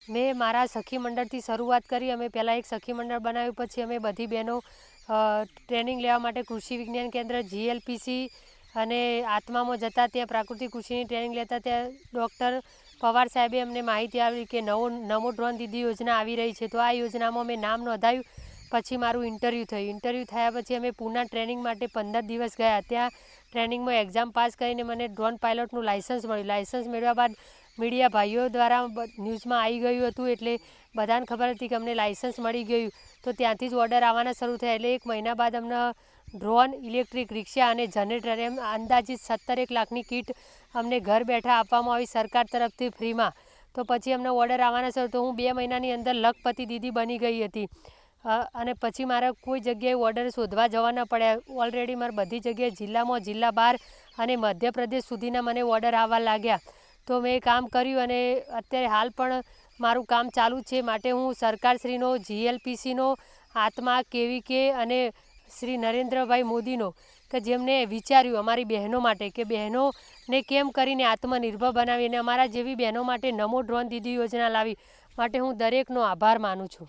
મેં મારા સખી મંડળથી શરૂઆત કરી. અમે પહેલાં એક સખી મંડળ બનાવ્યું, પછી અમે બધી બહેનો ટ્રેનિંગ લેવા માટે કૃષિ વિજ્ઞાન કેન્દ્ર GLPC અને આત્મામાં જતા, ત્યાં પ્રાકૃતિક કૃષિની ટ્રેનિંગ લેતા. ત્યાં ડૉક્ટર પવાર સાહેબે અમને માહિતી આપી કે નમો ડ્રોન દીદી યોજના આવી રહી છે. તો આ યોજનામાં મેં નામ નોંધાયું. પછી મારું ઇન્ટરવ્યૂ થયું. ઇન્ટરવ્યૂ થયા પછી અમે પૂના ટ્રેનિંગ માટે 15 દિવસ ગયા. ત્યાં ટ્રેનિંગમાં એક્ઝામ પાસ કરીને મને ડ્રોન પાયલોટનું લાઇસન્સ મળ્યું. લાઇસન્સ મેળવ્યા બાદ મીડિયા ભાઈઓ દ્વારા ન્યૂઝમાં આવી ગયું હતું, એટલે બધાને ખબર હતી કે અમને લાઇસન્સ મળી ગયું. તો ત્યાંથી જ ઓર્ડર આવવાના શરૂ થયા. એટલે 1 મહિના બાદ અમને ડ્રોન, ઇલેક્ટ્રિક રિક્ષા અને જનરેટર એમ અંદાજિત 17 લાખની કીટ અમને ઘર બેઠા આપવામાં આવી સરકાર તરફથી ફ્રીમાં. તો પછી અમને ઓર્ડર આવવાના શરૂ. તો હું 2 મહિનાની અંદર લખપતિ દીદી બની ગઈ હતી. અને પછી મારે કોઈ જગ્યાએ ઓર્ડર શોધવા જવા ન પડ્યા. ઓલરેડી મારે બધી જગ્યાએ જિલ્લામાં, જિલ્લા બહાર અને મધ્યપ્રદેશ સુધીના મને ઓર્ડર આવવા લાગ્યા. તો મેં કામ કર્યું અને અત્યારે હાલ પણ મારું કામ ચાલુ છે. માટે હું સરકારશ્રીનો, GLPCનો, આત્મા, KVK અને શ્રી નરેન્દ્રભાઈ મોદીનો, કે જેમને વિચાર્યું અમારી બહેનો માટે કે બહેનોને કેમ કરીને આત્મનિર્ભર બનાવી અને અમારા જેવી બહેનો માટે નમો ડ્રોન દીદી યોજના લાવી. માટે હું દરેકનો આભાર માનું છું.